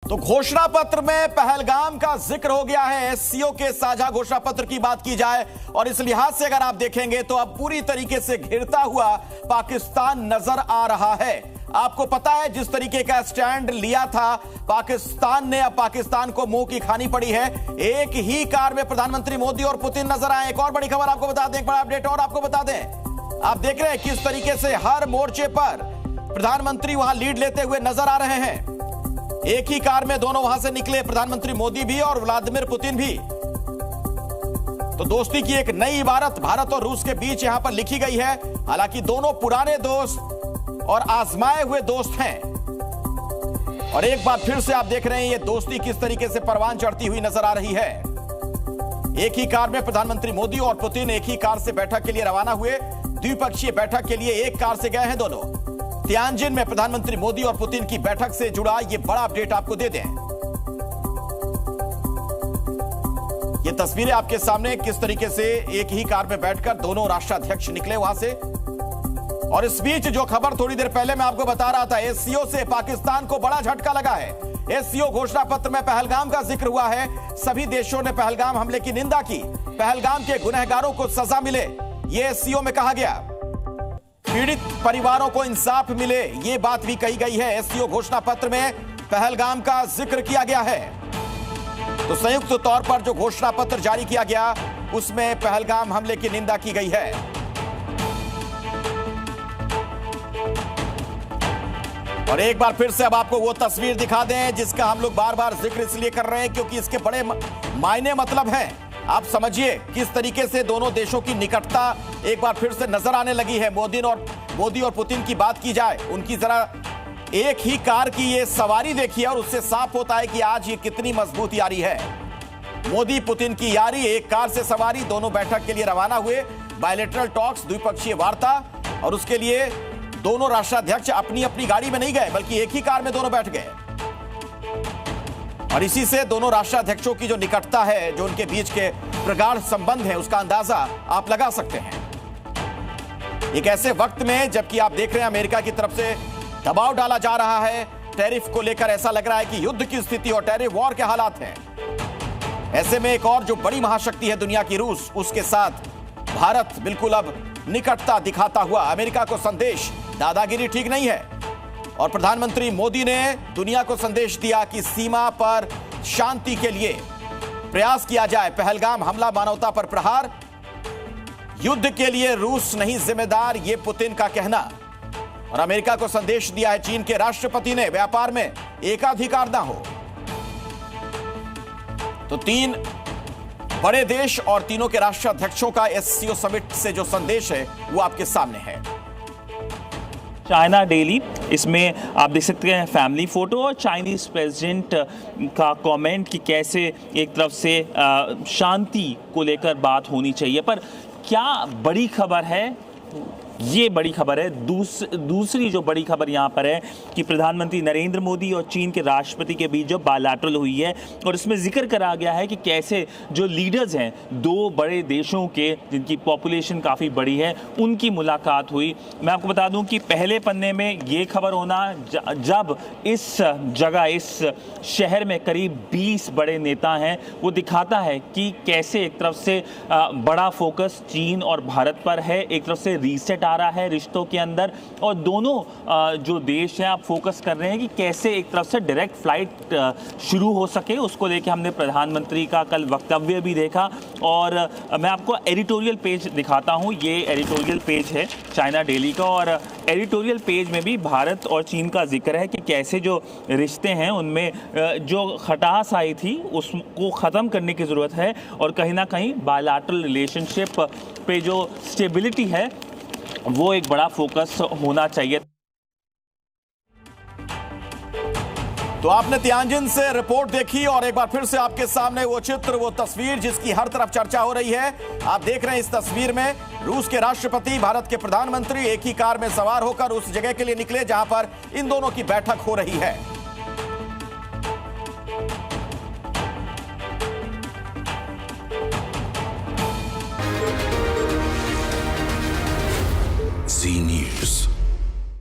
तो घोषणा पत्र में पहलगाम का जिक्र हो गया है। एससीओ के साझा घोषणा पत्र की बात की जाए और इस लिहाज से अगर आप देखेंगे तो अब पूरी तरीके से घिरता हुआ पाकिस्तान नजर आ रहा है। आपको पता है जिस तरीके का स्टैंड लिया था पाकिस्तान ने, अब पाकिस्तान को मुंह की खानी पड़ी है। एक ही कार में प्रधानमंत्री मोदी और पुतिन नजर आए। एक और बड़ी खबर आपको बता दें, एक बड़ा अपडेट और आपको बता दें। आप देख रहे हैं किस तरीके से हर मोर्चे पर प्रधानमंत्री वहां लीड लेते हुए नजर आ रहे हैं। एक ही कार में दोनों वहां से निकले, प्रधानमंत्री मोदी भी और व्लादिमीर पुतिन भी। तो दोस्ती की एक नई इबारत भारत और रूस के बीच यहां पर लिखी गई है। हालांकि दोनों पुराने दोस्त और आजमाए हुए दोस्त हैं और एक बार फिर से आप देख रहे हैं ये दोस्ती किस तरीके से परवान चढ़ती हुई नजर आ रही है। एक ही कार में प्रधानमंत्री मोदी और पुतिन एक ही कार से बैठक के लिए रवाना हुए। द्विपक्षीय बैठक के लिए एक कार से गए हैं दोनों। तियानजिन में प्रधानमंत्री मोदी और पुतिन की बैठक से जुड़ा यह बड़ा अपडेट आपको दे दें। ये तस्वीरें आपके सामने किस तरीके से एक ही कार में बैठकर दोनों राष्ट्राध्यक्ष निकले वहां से। और इस बीच जो खबर थोड़ी देर पहले मैं आपको बता रहा था, एससीओ से पाकिस्तान को बड़ा झटका लगा है। एससीओ घोषणा पत्र में पहलगाम का जिक्र हुआ है। सभी देशों ने पहलगाम हमले की निंदा की। पहलगाम के गुनहगारों को सजा मिले, यह एससीओ में कहा गया। पीड़ित परिवारों को इंसाफ मिले, यह बात भी कही गई है। एससीओ घोषणा पत्र में पहलगाम का जिक्र किया गया है। तो संयुक्त तौर पर जो घोषणा पत्र जारी किया गया उसमें पहलगाम हमले की निंदा की गई है। और एक बार फिर से अब आपको वो तस्वीर दिखा दें जिसका हम लोग बार बार जिक्र इसलिए कर रहे हैं क्योंकि इसके बड़े मायने मतलब हैं। आप समझिए किस तरीके से दोनों देशों की निकटता एक बार फिर से नजर आने लगी है। मोदी और पुतिन की बात की जाए, उनकी जरा एक ही कार की ये सवारी देखिए और उससे साफ होता है कि आज ये कितनी मजबूत यारी है। मोदी पुतिन की यारी, एक कार से सवारी, दोनों बैठक के लिए रवाना हुए। बायलैटरल टॉक्स, द्विपक्षीय वार्ता, और उसके लिए दोनों राष्ट्राध्यक्ष अपनी अपनी गाड़ी में नहीं गए बल्कि एक ही कार में दोनों बैठ गए। और इसी से दोनों राष्ट्राध्यक्षों की जो निकटता है, जो उनके बीच के प्रगाढ़ संबंध है, उसका अंदाजा आप लगा सकते हैं। एक ऐसे वक्त में जबकि आप देख रहे हैं अमेरिका की तरफ से दबाव डाला जा रहा है टैरिफ को लेकर, ऐसा लग रहा है कि युद्ध की स्थिति और टैरिफ वॉर के हालात हैं। ऐसे में एक और जो बड़ी महाशक्ति है दुनिया की, रूस, उसके साथ भारत बिल्कुल अब निकटता दिखाता हुआ। अमेरिका को संदेश, दादागिरी ठीक नहीं है। और प्रधानमंत्री मोदी ने दुनिया को संदेश दिया कि सीमा पर शांति के लिए प्रयास किया जाए। पहलगाम हमला मानवता पर प्रहार, युद्ध के लिए रूस नहीं जिम्मेदार, यह पुतिन का कहना। और अमेरिका को संदेश दिया है चीन के राष्ट्रपति ने, व्यापार में एकाधिकार ना हो। तो तीन बड़े देश और तीनों के राष्ट्राध्यक्षों का एससीओ समिट से जो संदेश है वो आपके सामने है। चाइना डेली, इसमें आप देख सकते हैं फैमिली फोटो और चाइनीज प्रेसिडेंट का कमेंट कि कैसे एक तरफ से शांति को लेकर बात होनी चाहिए। पर क्या बड़ी खबर है, ये बड़ी खबर है। दूसरी जो बड़ी खबर यहाँ पर है कि प्रधानमंत्री नरेंद्र मोदी और चीन के राष्ट्रपति के बीच जो बायलैटरल हुई है और इसमें जिक्र करा गया है कि कैसे जो लीडर्स हैं दो बड़े देशों के, जिनकी पॉपुलेशन काफ़ी बड़ी है, उनकी मुलाकात हुई। मैं आपको बता दूं कि पहले पन्ने में ये खबर होना जब इस जगह, इस शहर में करीब 20 बड़े नेता हैं, वो दिखाता है कि कैसे एक तरफ से बड़ा फोकस चीन और भारत पर है, एक तरफ से रीसेट आ रहा है रिश्तों के अंदर, और दोनों जो देश हैं आप फोकस कर रहे हैं कि कैसे एक तरफ से डायरेक्ट फ्लाइट शुरू हो सके। उसको लेके हमने प्रधानमंत्री का कल वक्तव्य भी देखा। और मैं आपको एडिटोरियल पेज दिखाता हूं, ये एडिटोरियल पेज है चाइना डेली का, और एडिटोरियल पेज में भी भारत और चीन का जिक्र है कि कैसे जो रिश्ते हैं उनमें जो खटास आई थी उसको ख़त्म करने की ज़रूरत है, और कहीं ना कहीं बायलैटरल रिलेशनशिप पे जो स्टेबिलिटी है वो एक बड़ा फोकस होना चाहिए। तो आपने तियानजिन से रिपोर्ट देखी और एक बार फिर से आपके सामने वो चित्र, वो तस्वीर जिसकी हर तरफ चर्चा हो रही है। आप देख रहे हैं इस तस्वीर में रूस के राष्ट्रपति, भारत के प्रधानमंत्री एक ही कार में सवार होकर उस जगह के लिए निकले जहां पर इन दोनों की बैठक हो रही है।